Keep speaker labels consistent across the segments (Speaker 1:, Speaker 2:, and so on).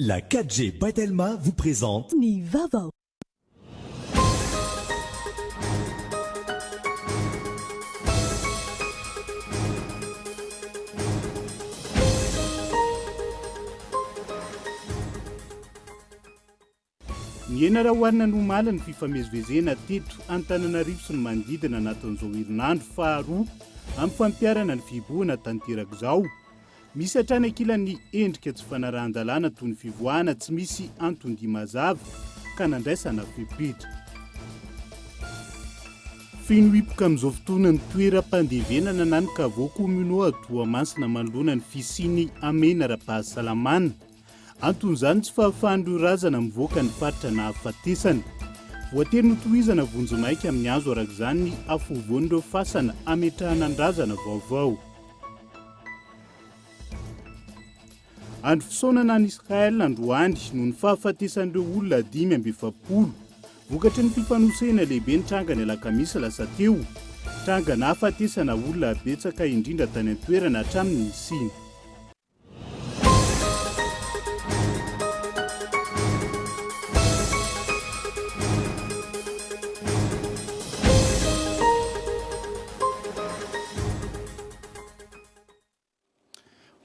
Speaker 1: La 4G By vous présente
Speaker 2: Ny Vaovao.
Speaker 3: Miena raha hoarina no malina ny fifamezivezena teto Antananarivo sy ny manodidina anatin'izao herinandro faharoa amin'ny fampiarana ny fibohana tanteraka izao. Misy hatrany ankilan'ny endrika tsy fanarahan-dalàna toy ny fivoahana tsy misy anton-dia mazava ka nandraisana fepetra. Fino hipoka amin'izao fotoana ny toeram-pandevenana na ny kavao communaux Toamasina manoloana ny fisiny amena ara-pahasalamana. Anton'izany tsy fahafahan'ireo razana mivoaka ny faritra na hafatesana. Voatery notohizana vonjimaika amin'ny azo arak'izany ny afovoan'ireo fasana ametrahana ny razana vaovao. Andro fisaonana any Israel androany no ny fahafatesan'ireo olona 570 vokatry ny fifanosehana lehibe ny trangany alakamisy lasa teo. Trangana hafatesana olona betsaka indrindra tany an-toerana hatramin'ny Nisina.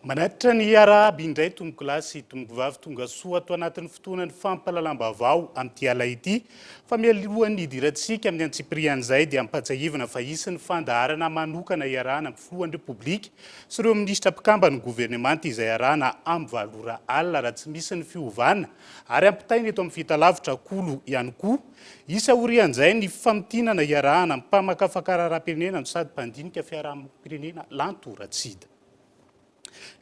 Speaker 3: Manatitra ny iaraby indray tomboko lahy sy tomboko vavy tonga soa ato anatin'ny fotoanan'ny fampalalam-baovao amin'ity ala ity. Fa mialohan'ny hidirantsika amin'ny antsipirian'izay dia ampatsahivana fa hisy ny fandaharana manokana iarahana amin'ny filohan'ny Repoblika sy ireo minisitra mpikamba ny governemanta izay arahana amin'ny valora alina raha tsy misy ny fiovana ary ampitaina eto amin'ny fitalavitra kolo ihany koa. Isaorian'izay ny famitinana iarahana amin'ny mpamakafakararam-pirenena no sady mpandinika fiarahamonimpirenena lantoratsida.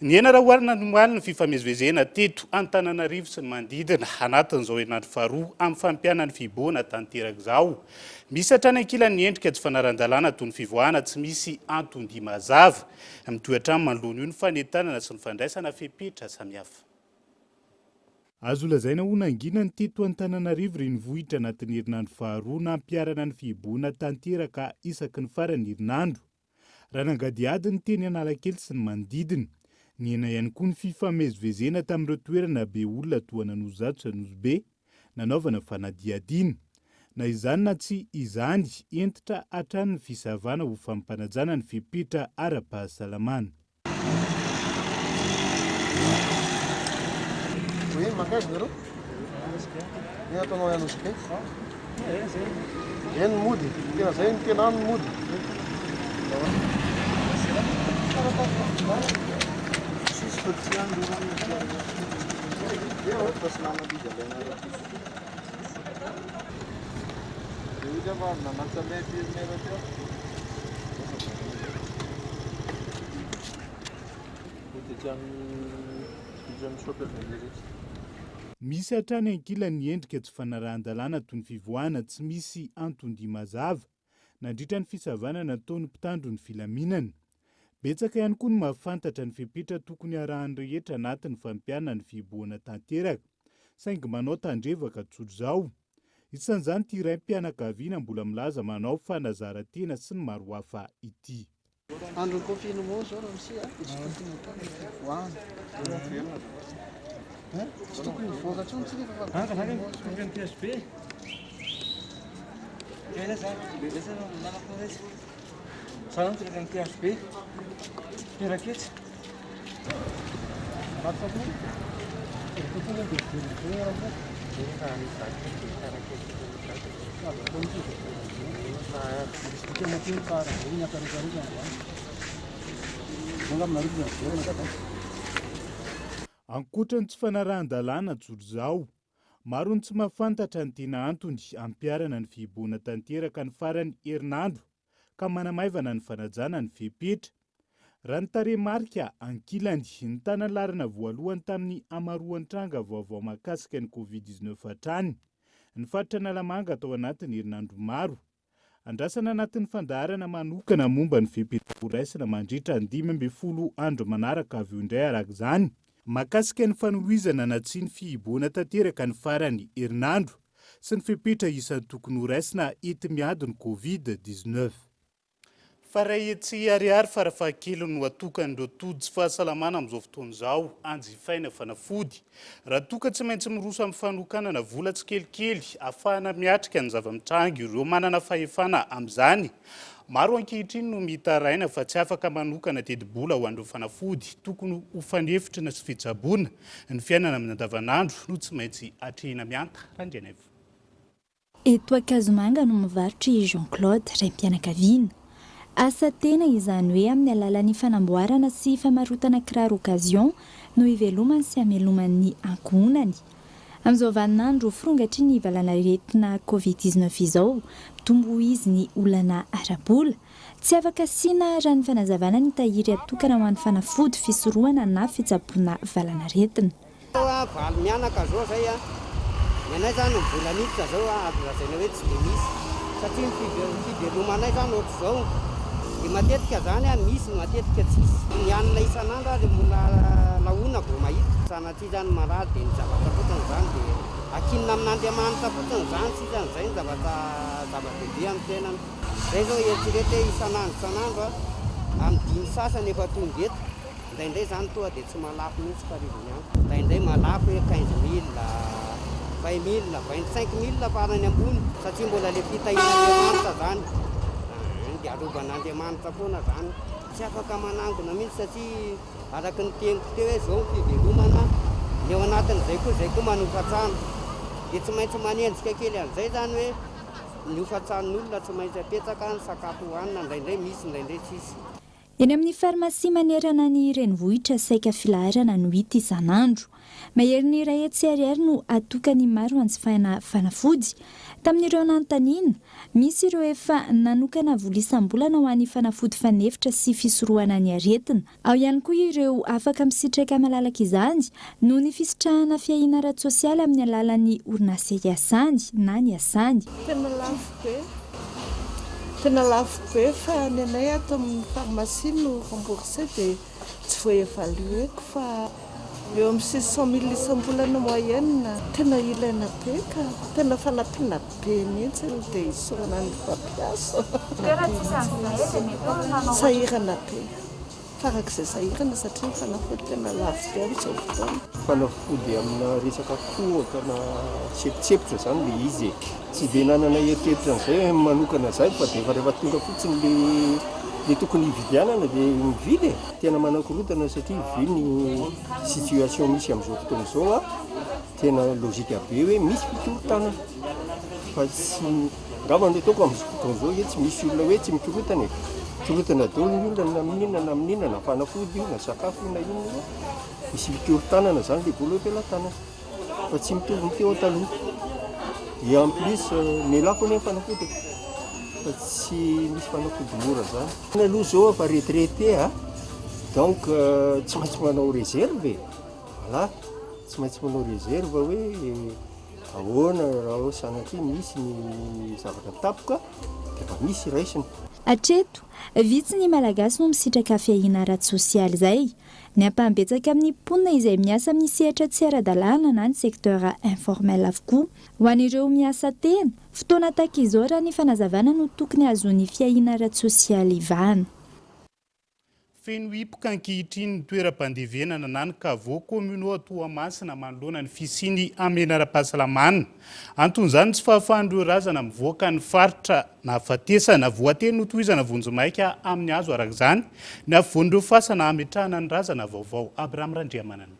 Speaker 3: Ny ena raha hoarina no malina fifamezivezena teto Antananarivo sy ny manodidina anatin'izao herinandro faharoa amin'ny fampianan'ny fibohana tanteraka izao. Misy hatrany ankilan'ny endrika tsy fanaran-dalàna toy ny fivoahana tsy misy anton-dia mazava. Mitoetra amin'ny manoloana io ny fanentanana sy ny fandraisana fepetra samihafa. Azo lazaina ho nanginany teto Antananarivo renivohitra anatin'ny herinandro faharoa na ampiarana ny fibohana tanteraka isaky ny farany herinandro. Raha nangadiady ny teny Analakely sy ny manodidina. Ny ena ihany koa ny fifamezivezena tamin'ireo toerana be olona toa Nanozato sy Nosbe nanaovana fanadiadiana. Na izany na tsy izany entitra hatrany ny fisavana ho fampanajana ny fepetra ara-pahasalamana. Misy hatrany ankilan'ny endrika tsy fanarahan-dalàna toy ny fivoahana tsy misy anton-dia mazava nandritra ny fisavana nataon'ny mpitandro ny filaminana. Betsaka ihany koa ny mahafantatra ny fepetra tokony arahan'ny rehetra anatin'ny fampianana ny fibohana tanteraka, saingy manao tandrevaka tsotra izao. Isan'izany ity raim-pianakaviana mbola milaza manao fanazarantena sy ny maro hafa ity.
Speaker 4: Andro confinement zao raha misy tokony mivoaka tsony tsika
Speaker 3: Ankoatran'ny tsy fanarahan-dalàna tsotra izao, maro ny tsy mahafantatra ny tena antony ampiarana ny fibohana tanteraka ny farany herinandro ka manamaivana ny fanajana ny fepetra. Raha ny tarehimarika ankilany ny tanalarina voalohany tamin'ny amaroan'ny tranga vaovao mahakasika ny Covid-19 hatrany, ny faritra Analamanga atao anatin'ny herinandro maro. Andrasana anatin'ny fandaharana manokana momba ny fepetra voraisina mandritra ny 12 andro manaraka avy eo indray arak'izany. Mahakasika ny fanohizana na tsy ny fibohana tanteraka ny farany herinandro sy ny fepetra isan'ny tokony ho raisina ety miady ny Covid-19. Faray tsy ariary farafahakeliny no atokan'ireo tody sy fahasalamana amin'izao fotoana izao anjifaina fanafody. Raha toka tsy maintsy miroso amin'ny fanokanana vola tsy kelikely ahafahana miatrika ny zava-mitrangy ireo manana fahefana amin'izany. Maro ankehitriny no mitaraina fa tsy afaka manokana tedi-bola ho an'ireo fanafody, tokony ho fanefitra sy fitsaboana ny fiainana amin'ny andavanandro no tsy maintsy hatrehina mianta randrianaivo.
Speaker 2: Eto Akazomanga no mivarotra i Jean-Claude Raim-pianakaviana. Asa tena izany hoe amin'ny alalan'ny fanamboarana sy famarotana kiraro okazion no ivelomany sy hamelomany ankohonany. Amin'izao vaninandro frongatry ny valanaretina Covid-19 izao, mitombo izy ny olana ara-bola. Tsy afaka asiana raha ny fanazavana ny tahiry atokana ho an'ny fanafody fisorohana na fitsaboana valanaretina.
Speaker 4: Valy mianaka zao zay anay zany vola miditra zao azaina hoe tsy dia misy satria fivelomanay zany ohatr'izao dia matetika zany misy matetika tsisy. Ny anina isan'andro ary mbola lahoana vao mahita sanatria zany marary dia ny zavatra fotsiny zany dia akinina amin'Andriamanitra fotsiny zany sisa n'izay ny zava-dehibe amin'ny fiainana. Zay zao eritrereto hoe isan'andro amin'ny dimy sasany efa tonga eto indraindray zany toa dia tsy malafo mihitsy farivony any. Indraindray malafo hoe 15 000, 20 000, 25 000 farany ambony satria mbola le fitahin'Andriamanitra zany. Dia aroban'Andriamanitra foana zany. Tsy afaka manangona mihitsy satria araka ny teniko teo hoe zao fivelomana ny ao anatin'izay koa manofatrano. Dia tsy maintsy manenjika kely an'izay zany hoe ny hofatran'olona tsy maintsy apetsaka ny sakafo hohanina indraindray misy indraindray tsisy.
Speaker 2: Eny amin'ny farmasia manerana ny renivohitra saika filaharana no hita isan'andro. Mahery iray hetsy ariary no atokany maro anjifahana fanafody. Tamin'ireo nanontaniana, misy ireo efa nanokana vola isam-bolana ho an'ny fanafody fanefitra sy fisorohana ny aretina. Ao ihany koa ireo afaka misitraka malalaka izany noho ny fisitrahana fiahiana ara-tsosialy amin'ny alalan'ny orinasa iasany na ny asany.
Speaker 5: Tena lafo be fa ny anay ato amin'ny farmasia no remboursé dia tsy voaevalueko fa eo amin'ny 600 000 isam-bolana moyenne. Tena ilaina be ka tena fanampiana be mihitsy dia isorana ny mpampiasa. Sahirana be. Farak'izay sahirana satria ny fanafody tena lafo be amin'izao fotoana.
Speaker 6: Fanafody amina resaka kohaka na tsepitsepitra zany le izy. Tsy dia nanana eritreritra an'izay manokana izay fa dia rehefa tonga fotsiny le tokony hividianana dia mividy. Tena manakorotana satria vy ny situation misy amin'izao fotoana izao tena logika be hoe misy fitorontanana fa tsy ngavana ataoko amin'izao fotoana izao hoe tsy misy olona hoe tsy mikorotana korotana daholo ny olona na mihinana na fanafody io na sakafo io na inona misy fitorontanana zany dia vola am-pelantanana fa tsy mitovy ny teo taloha. Et en plus melafo ny fanafody fa tsy misy fanafody mora zany. Aloha zao efa retraité donc tsy maintsy manao réserve. Voilà, tsy maintsy manao réserve hoe ahoana raha sanatria misy ny zavatra tapoka dia efa misy raisiny.
Speaker 2: Hatreto, vitsy ny malagasy no misitraka fiahiana ara-tsosialy izay. Ny ampahambetsaka amin'ny mponina izay miasa amin'ny sehatra tsy ara-dalàna na ny sektora informel avokoa. Ho an'ireo miasa tena, fotoana tahaka izao raha ny fanazavana no tokony ahazoany fiahiana ara-tsosialy ivana.
Speaker 3: Feno hipoka ankehitriny ny toeram-pandevenana na ny kavô komino Toamasina manoloana ny fisiny amena ara-pahasalamana. Anton'izany tsy fahafahan'ireo razana mivoaka ny faritra na afatesana voateny no tohizana vonjomaika amin'ny azo araka izany ny afovoan'ireo fasana ametrahana ny razana vaovao. Abraham Randriamanana.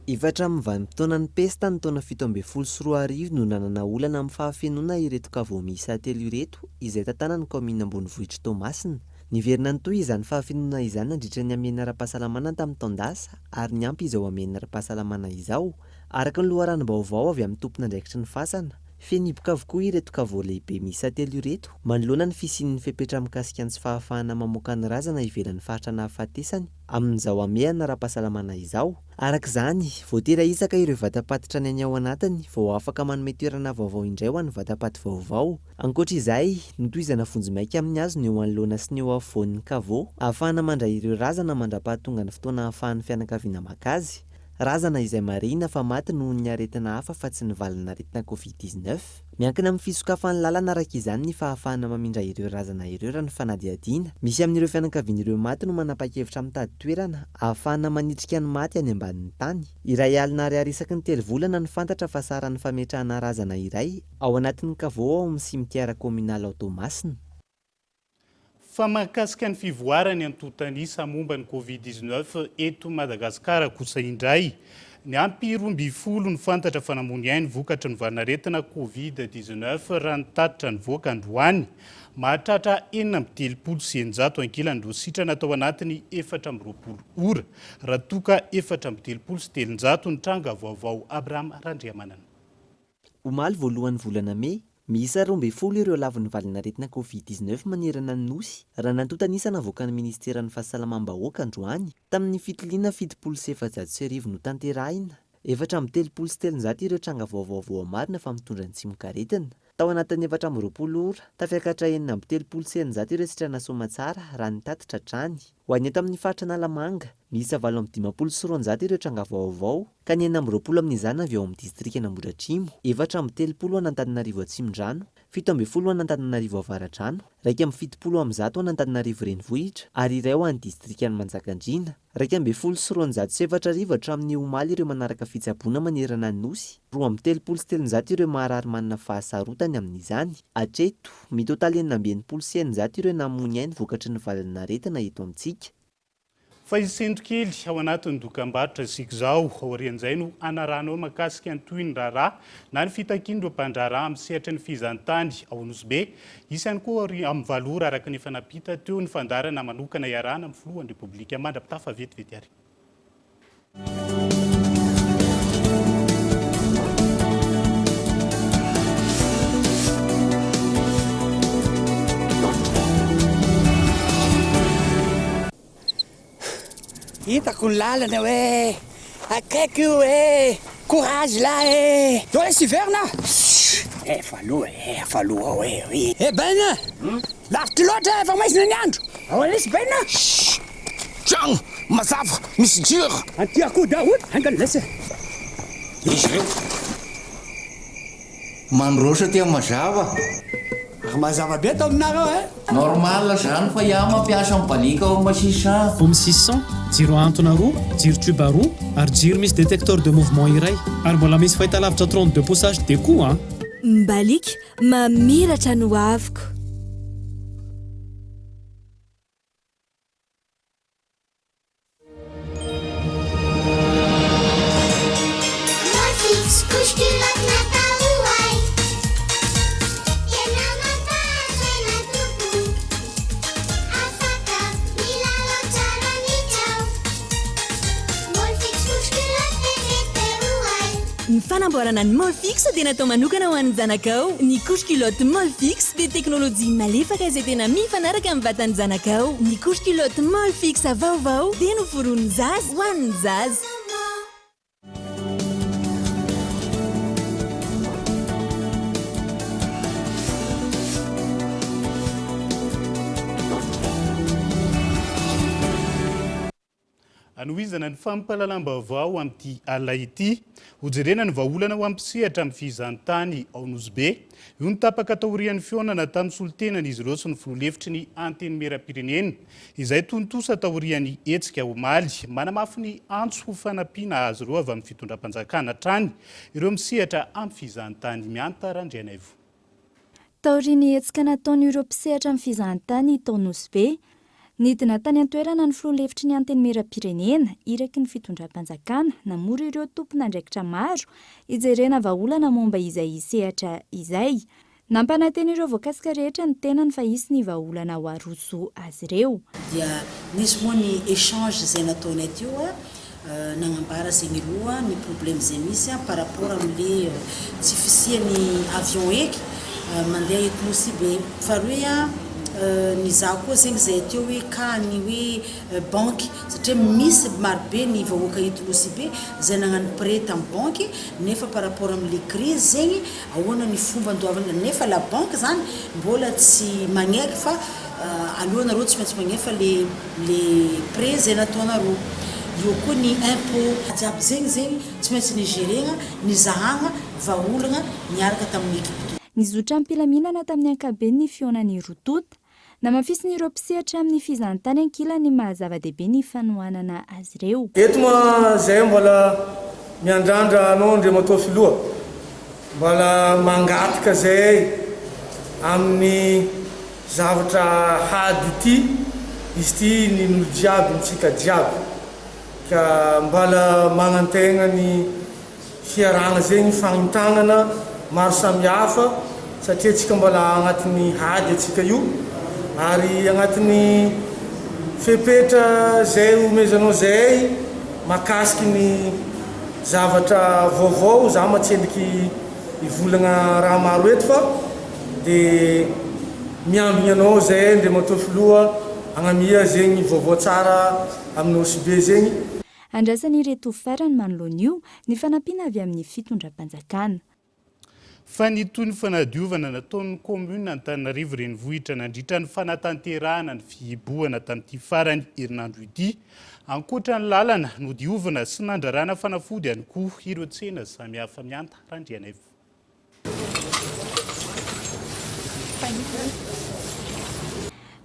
Speaker 7: Ifatra amin'ny vanim-potoana ny pesta ny taona 17 no nanana olana amin'ny fahafenona ireto kavô miisa telo ireto izay tantana ny komina Ambonivohitra Toamasina. Niverina ny toy izany fahafenona izany nandritra ny amena ara-pahasalamana tamin'ny taondasa ary ny ampy izao amena ara-pahasalamana izao. Araka ny loharano Vaovao avy amin'ny tompon'andraikitry ny fasana, feno hipoka avokoa ireto kavô lehibe miisa telo ireto manoloana ny fisian'ny fepetra mikasika ny tsy fahafahana mamoaka ny razana ivelan'ny faritra na hafatesany amin'izao amehana ara-pahasalamana izao. Araka izany, voatera isaka ireo vatapatitra ny any ao anatiny vao afaka manome toerana vaovao indray ho an'ny vatapaty vaovao. Ankoatra izay, notohizana vonjomaika amin'ny azo ny eo anoloana sy ny eo afovoan'ny kavô ahafahana mandray ireo razana mandra-pahatonga ny fotoana ahafahan'ny fianakaviana maka azy. razana izay marina fa maty noho ny aretina hafa fa tsy nivalina aretina covid-19. Miankina amin'ny fisokafan'ny lalana araka izany ny fahafahana mamindra ireo razana ireo raha ny fanadihadiana. Misy amin'ireo fianakavian'ireo maty no manapa-kevitra mitady toerana ahafahana manitrika ny maty any ambanin'ny tany. Iray alina ariary isaky ny 3 volana ny fantatra fa sara ny fametrahana razana iray ao anatin'ny Vaovao amin'ny simitiara kominaly Tomasina.
Speaker 3: Fa mahakasika ny fivoarany antotanisa momba ny covid-19 eto Madagasikara kosa indray. Ny ampy 12 ny fantatra fanamony ainy vokatra ny varinaretina covid-19 raha nitatitra ny voaka androany. Mahatratra 4,700 ankilany ireo sitrana tao anatiny 420 ora. Raha toka 4,700 ny tranga vaovao Abraham Randriamanana.
Speaker 7: Omaly voalohan'ny volana Mey, miisa 12 ireo lavin'ny valinaretina covid-19 manerana ny nosy raha nantotanisa navoaka ny ministeran'ny fahasalamam-bahoaka androany tamin'ny fitiliana 77,900 no tanterahina. 4,700 ireo tranga vaovao marina fa mitondra ny tsimokaretina. Tao anatin'ny 420 ora, tafiakatra 4,700 ireo sitrana somatsara raha nitatitra trany. Ho an'ny eto amin'ny faritra Nalamanga, miisa 5,900 ireo tranga vaovao, ka ny 420 amin'izany avy ao amin'ny distrikana Ambohidratrimo, 4,30 an'Antananarivo Atsimondrano, 17 an'Antananarivo Avaradrano, 1,70 amin'Zato an'Antananarivo Renivohitra, ary iray ao an'ny distrikana Manjakandriana. 2,700 hatramin'ny omaly ireo manaraka fitsaboana manerana ny nosy, 2,700 ireo maharary manana fahasarotany amin'izany. Hatreto, mitotaly 9,700 ireo namony ainy vokatry ny valinaretina eto amintsika.
Speaker 3: Fa isentokely ao anatin'ny dokam-barotra isika izao, aorian'izay no anaranao makasika ny toy ny raharaha na ny fitakian'ireo mpandraharaha amin'ny sehatra ny fizahantany ao Nosbe. Isany koa amin'ny valora araka ny fanapita teo ny fandarana manokana iarahana amin'ny filohan'ny Repoblika mandrapitafa vetivety ary.
Speaker 8: Hitako ny lalana hoe akaiky io courage là to sy verina fa aloha hoe bena lavitra loatra efa maizina ny andro ao lesy bena tragno mazava misy jiro antiako daholy angalesa izy reo
Speaker 9: mandrosa tia mazava
Speaker 8: mazava be atao aminareo
Speaker 9: normal zany fa iaho mampiasa amin'ny balika ao masisa
Speaker 10: Pomme 600, jiro antona roa, jiro tube roa, ary jiro misy détecteur de mouvement iray. Ary mbola misy fahitalavitra 32 poussage de koa
Speaker 11: Mbalik, mamiratra no aviko. Ny fanamboarana ny mol fixe dia natao manokana ho an'ny zanakao. Ny couche culotte mol fixe dia teknôlôjia malefaka izay tena mifanaraka amin'ny vatan'ny zanakao. Ny couche culotte mol fixe vaovao dia noforon'ny zaza ho an'ny zaza.
Speaker 3: Anohizana ny fampahalalam-baovao amin'ity ala ity, hojerena ny vahaolana ho ampisehatra amin'ny fizahantany ao Nosbe. Io ny tapaka taorian'ny fionana tamin'ny solitenana izy ireo sy ny filoalefitry ny anteny merapirenena. Izay tontosa taorian'ny hetsika omaly, manamafy ny antso ho fanampiana azy ireo avy amin'ny fitondram-panjakana trany, ireo misehatra amin'ny fizahantany mianta Randrianaivo.
Speaker 2: Taorian'ny hetsika nataon'ireo mpisehatra amin'ny fizahantany tao Nosbe. Nidina tany an-toerana ny filoalefitry ny anteny merapirenena, iraky ny fitondram-panjakana, namory ireo tompon'andraikitra maro, hijerena vahaolana momba izay sehatra izay. Nampananteny ireo voakasika rehetra ny tenany fa hisy ny vahaolana ho aroso azy ireo.
Speaker 12: Dia nisy moa ny échange izay nataonay teo nagnambara izay miloha ny problème izay misy par rapport amin'le tsy fisian'ny avion eky mandeha eto Nosbe. Faharoa ny zaho koa zegny zay teo hoe ka ny hoe banky satria misy marobe ny vahoaka eto Nosbe zay nagnano prêt amin'ny banky nefa par rapport amin'le crise zegny ahoana ny fomba andoavana nefa la banque zany mbola tsy magneky fa alohanareo tsy maintsy magnefa le prêt zay nataonareo. eo koa ny impôt jiaby zegny tsy maintsy nigerena ny zahagna vaolagna niaraka tamin'ny ekipe.
Speaker 2: Nizotra ampilaminana tamin'ny ankabeny ny fionan'ny rotota na mafisin'ireo mpisehatra amin'ny fizahantany ankila ny mahazava-dehibe ny fanohanana azy ireo.
Speaker 13: Eto ma zay mbola miandrandra anao Andriamatoa Filoha mbola mangataka zay amin'ny zavatra hady ity izy ity ny olo jiaby ntsika jiaby ka mbola magnantegna ny fiarahana zegny fagnotagnana maro samihafa satria tsika mbola agnatin'ny hady atsika io ary agnatin'ny fepetra zay omezanao zay makasiky ny zavatra vaovao za matsendriky ivolagna raha maro eto fa dia miambigny anao zay Andriamatoa Filoha agnamia zegny vaovao tsara amin'ny OCB zegny.
Speaker 2: Andrasan'ireto farany manoloana io ny fanampiana avy amin'ny fitondram-panjakana.
Speaker 3: Fa ny toy ny fanadiovana nataon'ny commune Antananarivo renivohitra nandritra ny fanatanterahana ny fihibohana tamin'ity farany herinandro ity. Ankoatra ny lalana no diovana sy nandrarana fanafody ihany koa ireo tsena samihafa mianta randrianaivo.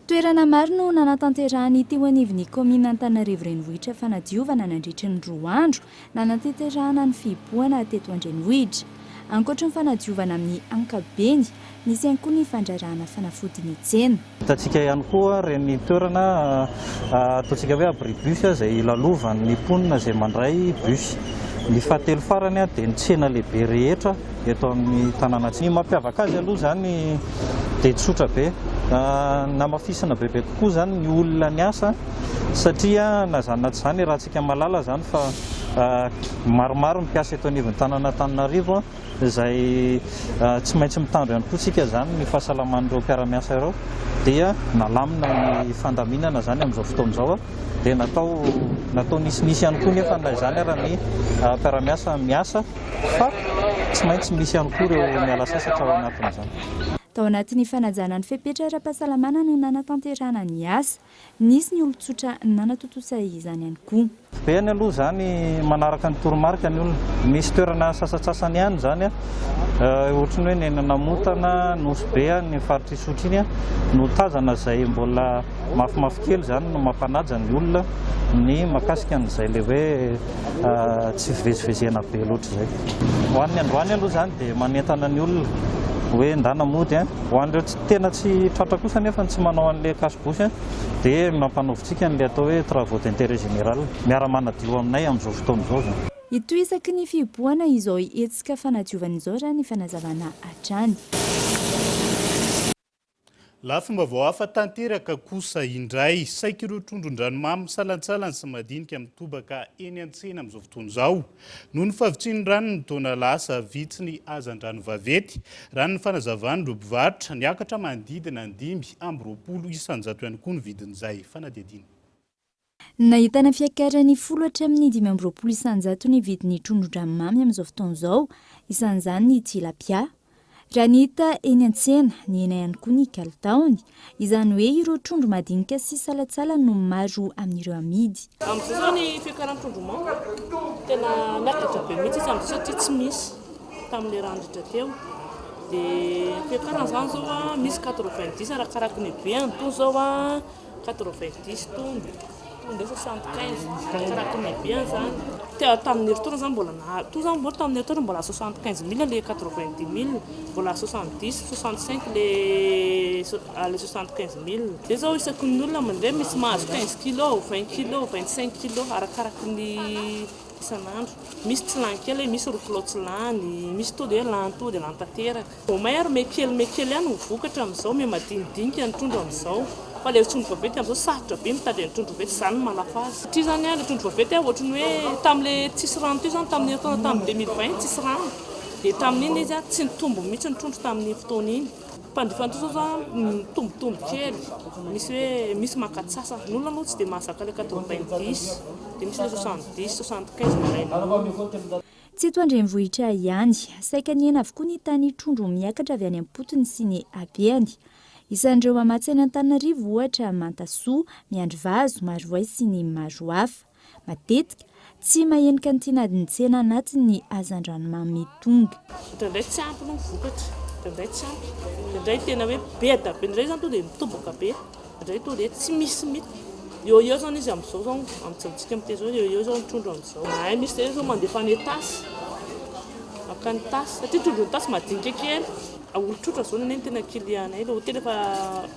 Speaker 2: Toerana maro no nanatanterahany teo anivon'ny commune Antananarivo renivohitra fanadiovana nandritra ny 2 andro nanatanterahana ny fihibohana teto Andrenivohitra. Ankoatra ny fanadiovana amin'ny ankabeny, nisy ihany koa ny fandrarana fanafody ny tsena.
Speaker 14: Hitantsika ihany koa reny toerana ataontsika hoe abribus izay lalovan'ny mponina izay mandray bus. Ny fahatelo farany dia ny tsena lehibe rehetra eto amin'ny tanàna tsy mampiavaka azy aloha zany dia tsotra be. Namafisana bebe kokoa zany ny olona ny asa satria na zany na tsy zany raha antsika malala zany fa maromaro mipiasa eto anivon'ny tanàna Antananarivo izay tsy maintsy mitandro ihany koa tsika zany ny fahasalaman'ireo mpiara-miasa ireo dia nalamina ny fandaminana zany amin'izao fotoan'izao dia natao nisinisy ihany koa nefa na zany ara ny mpiara-miasa miasa fa tsy maintsy misy ihany koa ireo miala sasatra ao anatin'izany.
Speaker 2: Tao anatin'ny fanajana ny fepetra ara-pahasalamana no nanatanterahana ny asa, nisy ny olon-tsotra nanatotosa izany ihany koa.
Speaker 14: Beny aloha zany manaraka ny toromarika ny olona, misy toerana sasatsasany ihany zany ohatrany hoe ny namotana nosy be ny faritra isotry iny no tazana izay mbola mafimafy kely zany no mampanaja ny olona ny makasika an'izay le hoe tsy fivezivezena be loatra zay. Ho an'ny androany aloha zany dia manentana ny olona hoe ndana mody ho an'ireo tena tsy tratra kosa nefa tsy manao an'ilay kasibosy dia mampanovintsika n'ilay atao hoe travaux d'intérêt général miara-manadio aminay amin'izao fotoan'izao zany.
Speaker 2: Ito isaky ny fihibohana izao hetsika fanadiovana izao raha ny fanazavana hatrany.
Speaker 3: Lafim-baovao hafa tanteraka kosa indray saika ireo trondron-dranomamy misalatsalana sy madinika mitobaka eny an-tsena amin'izao fotoan'izao. Noho ny fahavitsiny rano ny taona lasa vitsiny hazan-drano vavety, rano ny fanazavan'ireo mpivarotra niakatra manodidina 520 isanjato ihany koa ny vidin'izay fanadihadiana.
Speaker 2: Nahitana fiakarany 10 hatramin'ny 520 isanjato ny vidin'ny trondron-dranomamy amin'izao fotoan'izao, isan'izany ny tilapia. Raha ny hita eny an-tsena, ny hena ihany koa ny kalitaony, izany hoe ireo trondro madinika sy salatsala no maro amin'ireo amidy.
Speaker 15: Amin'izao zao ny fiakaran'ny trondromamy tena niakatra be mihitsy izy amin'izao satria tsy misy tamin'ilay randritra teo. Dia fiakarana zany zao misy 90 arakaraky ny beany, toy zao 90 tony. Nde 75 karaky ny beany zany. Tamin'ny heritorana zany mbola toy zany mbola tamin'ny heritorana mbola 75 000 le 90 000, mbola 70, 65 le 75 000. Dia zao isaky ny olona mandeha misy mahazo 15 kg, 20 kg, 25 kg arakaraky ny isan'andro. Misy tsy lany kely, misy 2 kg tsy lany, misy to dia lany to dia lany tanteraka. Mahery mekely ihany ny vokatra amin'izao, madinidinika ny trondro amin'izao. Fa le trondro vavety amin'izao sarotra be mitady ny trondro vavety, zany no malafa azy. Satria zany le trondro vavety ohatrany hoe tamin'ilay tsisy rano teo zany tamin'ny taona tamin'ny 2020 tsisy rano. Dia tamin'iny izy tsy nitombo mihitsy ny trondro tamin'ny fotoana iny. Mpandifana toa zany tombotombo kely, misy hoe misy makatsasa. Ny olona moa tsy dia mahazaka le 90, dia misy le 70, 75 maraina.
Speaker 2: Tsy eto Andrenivohitra ihany, saika ny hena avokoa ny tany trondro miakatra avy any am-potony sy ny abeany. Isan'ireo mamatsy any Antananarivo ohatra Mantasoa, Miandrivazo, Marovoay sy ny maro hafa. matetika tsy mahenika ny tianadiny tsena anatiny hazan-dranomamy tonga.
Speaker 15: Indraindray tsy ampy no vokatra, indraindray tsy ampy, indraindray tena hoe be da be, indraindray zany to dia mitoboka be, indraindray to dia tsy misy mity. Eo zany izy amin'izao zao amin'izantsika amin'ity zao eo zao ny trondro amin'izao. Mahay misy tena zao mandefa ny tasy, maka ny tasy, satria trondro ny tasy madinika kely. Olo-trotra zao ny tena kiliana ilay hotely efa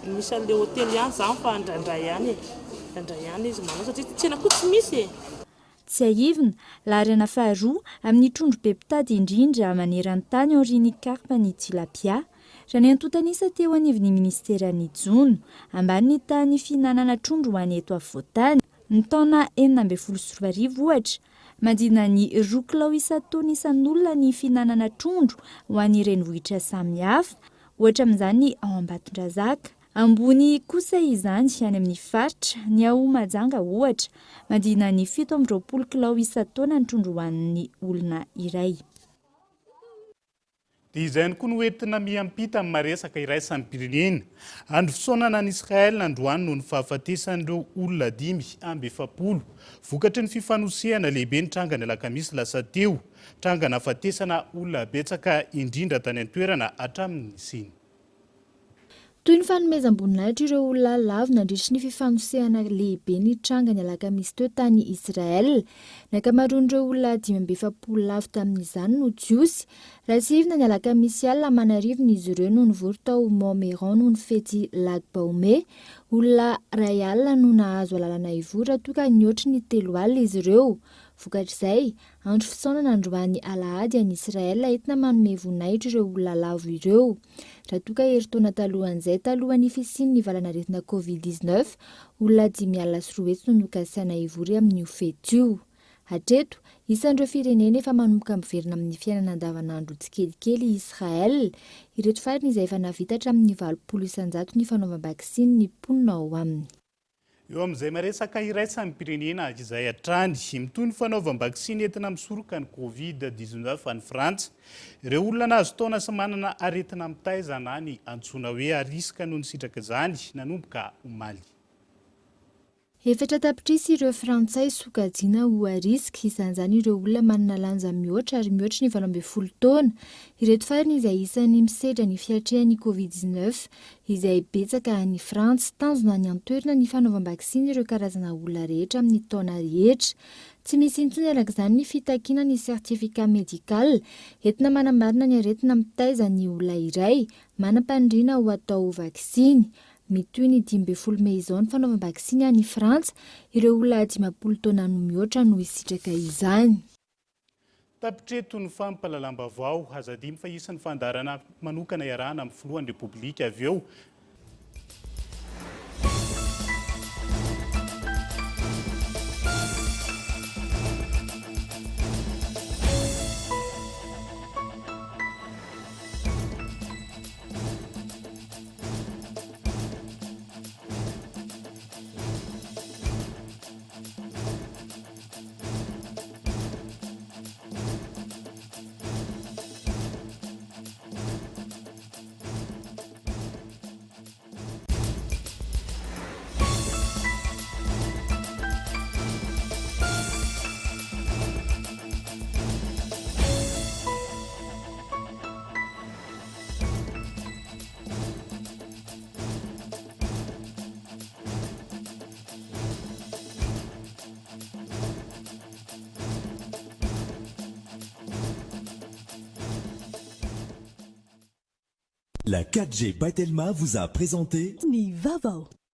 Speaker 15: misy an'ilay hotely ihany zany fa indraindray ihany izy manao satria tsena koa tsy misy e.
Speaker 2: Tsy ahivina, larana faharoa amin'ny trondro be mpitady indrindra maneran-tany aorian'ny karpa ny tilapia, raha ny antontanisa teo anivon'ny ministeran'ny Jono ambany tany fihinanana trondro ho any eto afovoantany ny taona 2024 ohatra, mandina ny 2 kilao isan-taona isan'olona ny fihinanana trondro ho any renivohitra samihafa, ohatra amin'izany ao Ambatondrazaka. Ambony kosa izany any amin'ny faritra ny ao Majanga ohatra, mandina ny 17 kilao isan-taona ny trondro hoan'ny olona iray.
Speaker 3: Dia izay koa no entina miampita amin'ny maresaka iraisan'ny pirenena. Andro fisaonana any Israel androany noho ny fahafatesan'ireo olona 5 vokatry ny fifanosehana lehibe ny trangany alakamisy lasa teo, trangana afatesana olona betsaka indrindra tany an-toerana hatramin'ny siny.
Speaker 2: Toy ny fanomezam-boninahitra ireo olona lavo nandritra ny fifanosehana lehibe ny trangany alakamisy teo tany Israel. Ny ankamaroan'ireo olona 5 lavo tamin'izany no jiosy. Raha tsy ivina ny alakamisy alina manarivony izy ireo no nivory tao Montmeron no ny fety Lag Baomé. Olona 2 alina no nahazo alalana ivory toa ka nihoatra ny 3 alina izy ireo. Vokatr'izay, andro fisaonana androany alahady any Israel entina manome voninahitra ireo olona lavo ireo. Raha toa ka herintaona talohan'izay talohan'ny fisian'ny valanaretina Covid-19, olona 5 alina sy 3 hetsy no nokasiana ivory amin'io fety io. Hatreto, isan'ireo firenena efa manomboka miverina amin'ny fiainana andavanandro tsikelikely Israel. Ireto farany izay efa navita hatramin'ny 20 isan-jato ny fanaovam-bakisiny ny mponina ao aminy.
Speaker 3: Eo amin'izay maresaka iraisan'ny pirenena izay hatrany mitoy ny fanaovam-bakisiny entina misoroka ny Covid-19 any Frantsa. Ireo olona nahazo taona sy manana aretina mitaizana ny antsoina hoe arisika noho ny sitraka izany nanomboka omaly.
Speaker 2: Efatra tapitrisa ireo Frantsay sokajiana ho arisika, isan'izany ireo olona manana lanja mihoatra ary mihoatra ny 20 taona. Ireto farany izay isan'ny misedra ny fiatrehan'ny Covid-19 izay betsaka any Frantsa, tanjona ny antoerana ny fanaovam-bakisiny ireo karazana olona rehetra amin'ny taona rehetra. Tsy misy intsony arak'izany ny fitakiana ny sertifika medikal entina manambarina ny aretina mitaizan'ny olona iray manam-pandriana ho atao vakisiny. Mitoy ny 12 Mei izao ny fanaovam-bakisiny any Frantsa, ireo olona 50 taona no mihoatra no hisitraka izany.
Speaker 3: Tapitreto ny fampahalalam-baovao azadimy fa isan'ny fandarana manokana iarahana amin'ny filohan'ny Repoblika avy eo.
Speaker 1: La 4G By Telma vous a présenté
Speaker 11: Ni Vaovao.